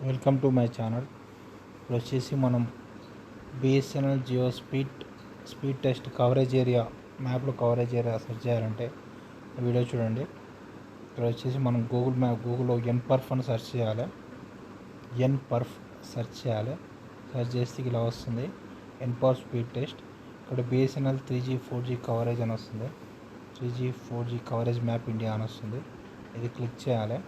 Welcome to my channel. ఇప్పుడు వచ్చేసి మనం BSNL Jio speed test coverage area మ్యాప్లో కవరేజ్ ఏరియా సెర్చ్ చేయాలంటే వీడియో చూడండి. ఇక్కడ వచ్చేసి మనం గూగుల్లో ఎన్పర్ఫ్ అని సెర్చ్ చేయాలి. ఎన్పర్ఫ్ సెర్చ్ చేయాలి. సెర్చ్ చేస్తే ఇలా వస్తుంది ఎన్పర్ఫ్ స్పీడ్ టెస్ట్. ఇక్కడ బిఎస్ఎన్ఎల్ 3G 4G కవరేజ్ అని వస్తుంది. 3G 4G coverage map India అని వస్తుంది. ఇది క్లిక్ చేయాలి.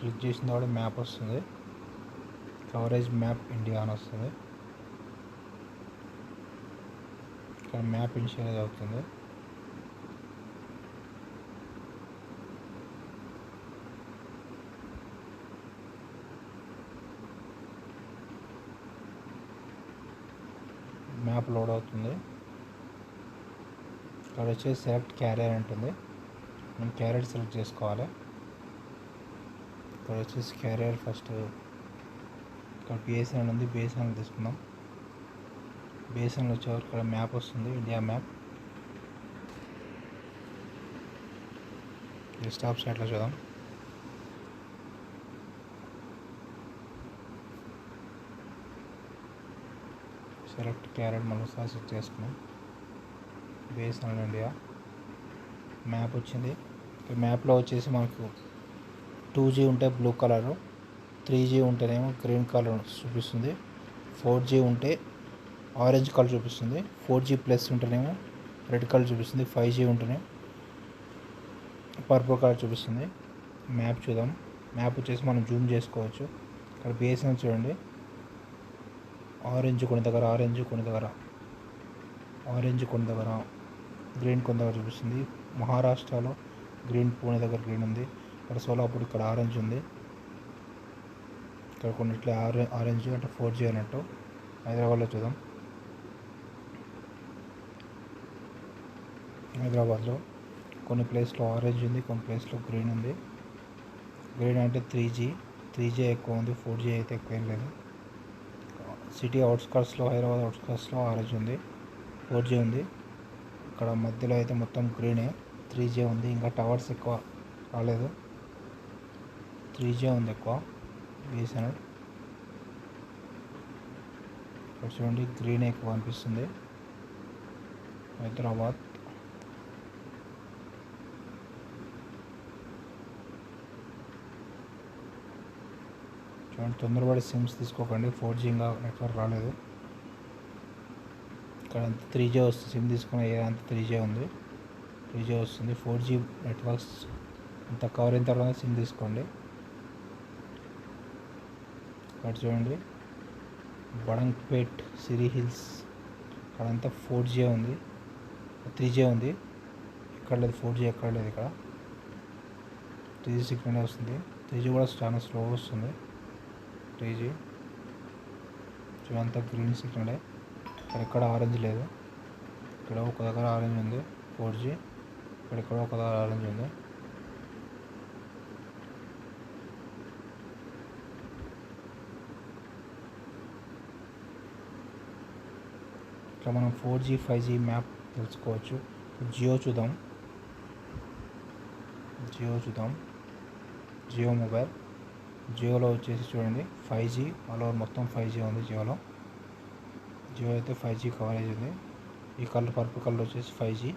క్లిక్ చేసిన తర్వాత మ్యాప్ వస్తుంది. కవరేజ్ మ్యాప్ ఇండియా అని వస్తుంది. ఇక్కడ మ్యాప్ ఇనిషియలైజ్ అవుతుంది. మ్యాప్ లోడ్ అవుతుంది. ఇక్కడ వచ్చేసి సెలెక్ట్ క్యారియర్ ఉంటుంది. మనం క్యారియర్ సెలెక్ట్ చేసుకోవాలి. ఇక్కడ వచ్చేసి క్యారియర్ ఫస్ట్ ఇక్కడ బిఎస్ఎన్ఎల్ ఉంది. బిఎస్ఎన్ఎల్ తీసుకుందాం. బిఎస్ఎన్ఎల్ వచ్చేవారు ఇక్కడ మ్యాప్ వస్తుంది, ఇండియా మ్యాప్. డెస్క్టాప్ సైట్లో చూద్దాం. సెలెక్ట్ క్యారియర్ మళ్ళీ సెలెక్ట్ చేసుకున్నాం. బిఎస్ఎన్ఎల్ ఇండియా మ్యాప్ వచ్చింది. ఈ మ్యాప్లో వచ్చేసి మనకు 2G ఉంటే బ్లూ కలరు, 3G ఉంటేనేమో గ్రీన్ కలర్ చూపిస్తుంది, 4G ఉంటే ఆరెంజ్ కలర్ చూపిస్తుంది, 4G ప్లస్ ఉంటేనేమో రెడ్ కలర్ చూపిస్తుంది, 5G ఉంటేనే పర్పుల్ కలర్ చూపిస్తుంది. మ్యాప్ చూద్దాం. మ్యాప్ వచ్చేసి మనం జూమ్ చేసుకోవచ్చు. ఇక్కడ బిఎస్ఎన్ఎల్ చూడండి, ఆరెంజ్ కొన్ని దగ్గర, గ్రీన్ కొన్ని దగ్గర చూపిస్తుంది. మహారాష్ట్రలో గ్రీన్, పూణే దగ్గర గ్రీన్ ఉంది. ఇక్కడ సోలాపూర్ ఇక్కడ ఆరెంజ్ ఉంది. ఇక్కడ కొన్నిట్లో ఆరెంజ్ అంటే 4G అన్నట్టు. హైదరాబాద్లో చూద్దాం. హైదరాబాద్లో కొన్ని ప్లేస్లో ఆరెంజ్ ఉంది, కొన్ని ప్లేస్లో గ్రీన్ ఉంది. గ్రీన్ అంటే 3G ఎక్కువ ఉంది, 4G అయితే ఎక్కువ ఏం లేదు. సిటీ అవుట్స్కట్స్లో, హైదరాబాద్ అవుట్స్కట్స్లో ఆరెంజ్ ఉంది, 4G ఉంది. ఇక్కడ మధ్యలో అయితే మొత్తం గ్రీనే, 3G ఉంది. ఇంకా టవర్స్ ఎక్కువ రాలేదు, 3G ఉంది ఎక్కువ. బిఎస్ఎన్ఎల్ ఇక్కడ చూడండి, గ్రీన్ ఎక్కువ అనిపిస్తుంది. హైదరాబాద్ చూడండి, తొందరపడి సిమ్స్ తీసుకోకండి, 4G ఇంకా నెట్వర్క్ రాలేదు. ఇక్కడ అంత 3G వస్తుంది. సిమ్ తీసుకున్న ఏ అంత 3G ఉంది, 3G వస్తుంది. 4G నెట్వర్క్స్ అంత కవర్ అయిన తర్వాత సిమ్ తీసుకోండి. ఇక్కడ చూడండి, బడంగ్పేట్, సిరి హిల్స్ అక్కడంతా 4G ఉంది, 3G ఉంది. ఇక్కడ లేదు 4G, ఎక్కడ లేదు. ఇక్కడ 3G సిగ్నల్ వస్తుంది. 3G కూడా చాలా స్లో వస్తుంది. 3G చూడంతా green సిగ్నలే. ఇక్కడ ఆరెంజ్ లేదు. ఇక్కడ ఒక దగ్గర ఆరెంజ్ ఉంది 4G, ఇక్కడ ఒక దగ్గర ఆరెంజ్ ఉంది. ఇట్లా మనం 4G 5G మ్యాప్ తెలుసుకోవచ్చు. జియో చూద్దాం. జియో మొబైల్. జియోలో వచ్చేసి చూడండి 5G ఆల్ ఓవర్ మొత్తం 5G ఉంది. జియో అయితే 5G కవరేజ్ ఉంది. ఈ కలర్ పర్పుల్ కలర్ వచ్చేసి 5G.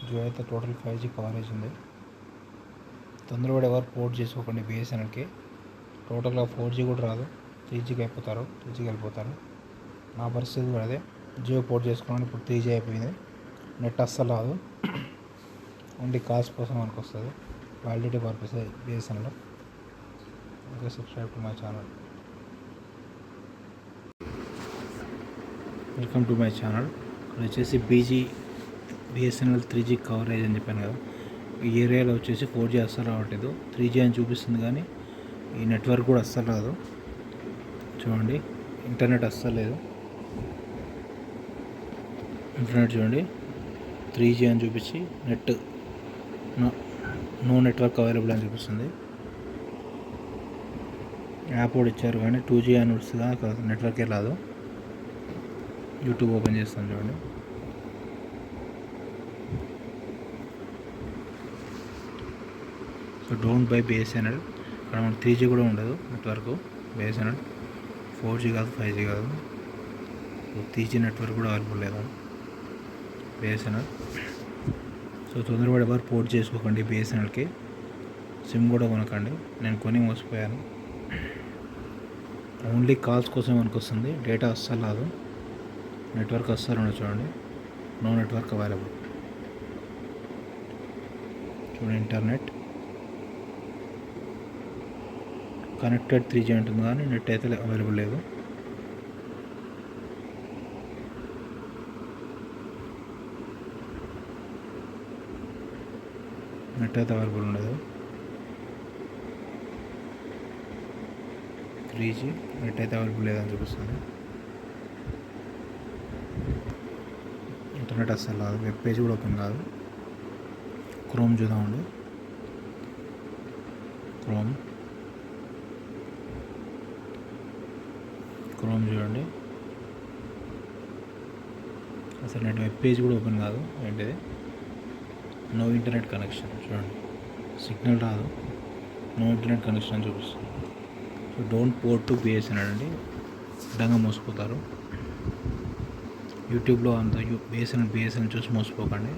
జియో అయితే టోటల్ 5G కవరేజ్ ఉంది. తొందరపడి ఎవరు పోర్ట్ చేసుకోకండి బిఎస్ఎన్ఎల్కి. టోటల్గా 4G కూడా రాదు, 3Gకి వెళ్ళిపోతారు. నా పరిస్థితి కూడా అదే. జియో పోర్ట్ చేసుకున్నాను, ఇప్పుడు 3G అయిపోయింది. నెట్ అస్సలు రాదు, ఓన్లీ కాల్స్ కోసం మనకు వస్తుంది. Validity purpose BSNL. Okay, subscribe to my channel. Welcome to my channel. ఇక్కడ వచ్చేసి బిఎస్ఎన్ఎల్ 3G కవరేజ్ అని చెప్పాను కదా. ఈ ఏరియాలో వచ్చేసి 4G అస్సలు రావట్లేదు, 3G అని చూపిస్తుంది కానీ ఈ నెట్వర్క్ కూడా అస్సలు రాదు. చూడండి, ఇంటర్నెట్ అస్సలు లేదు. ఇంటర్నెట్ చూడండి 3G అని చూపించి నో నెట్వర్క్ అవైలబుల్ అని చూపిస్తుంది. యాప్ కూడా ఇచ్చారు కానీ 2G అని వస్తుంది, నెట్వర్కే రాదు. యూట్యూబ్ ఓపెన్ చేస్తాను చూడండి. Don't by BSNL. ఇక్కడ మనకు 3G కూడా ఉండదు నెట్వర్క్. బిఎస్ఎన్ఎల్ 4G కాదు, 5G కాదు. 3G నెట్వర్క్ కూడా అవైలబుల్ లేదు బిఎస్ఎన్ఎల్. సో తొందరపడి ఎవరు పోర్ట్ చేసుకోకండి బిఎస్ఎన్ఎల్కి. సిమ్ కూడా కొనకండి. నేను కొని మోసపోయాను. ఓన్లీ కాల్స్ కోసం మనకు వస్తుంది, డేటా అస్సలు రాదు. నెట్వర్క్ అస్సలు ఉండదు. చూడండి, నో నెట్వర్క్ అవైలబుల్. చూడండి, ఇంటర్నెట్ కనెక్టెడ్ 3G ఉంటుంది కానీ నెట్ అయితే అవైలబుల్ లేదు. నెట్ అయితే అవైలబుల్ ఉండదు. 3G నెట్ అయితే అవైలబుల్ లేదని చూపిస్తుంది. ఇంటర్నెట్ అస్సలు రాదు. వెబ్ పేజ్ కూడా ఓపెన్ కాదు. క్రోమ్ చూద్దామండి. క్రోమ్ చూడండి, అసలు నెట్ వెబ్ పేజ్ కూడా ఓపెన్ కాదు. ఏంటిది? No internet connection. చూడండి, సిగ్నల్ రాదు, నో ఇంటర్నెట్ కనెక్షన్ అని చూపిస్తుంది. So don't port to BSNL అండి, అడ్డంగా మోసపోతారు. యూట్యూబ్లో అంత బిఎస్ఎన్ఎల్ చూసి మోసపోకండి.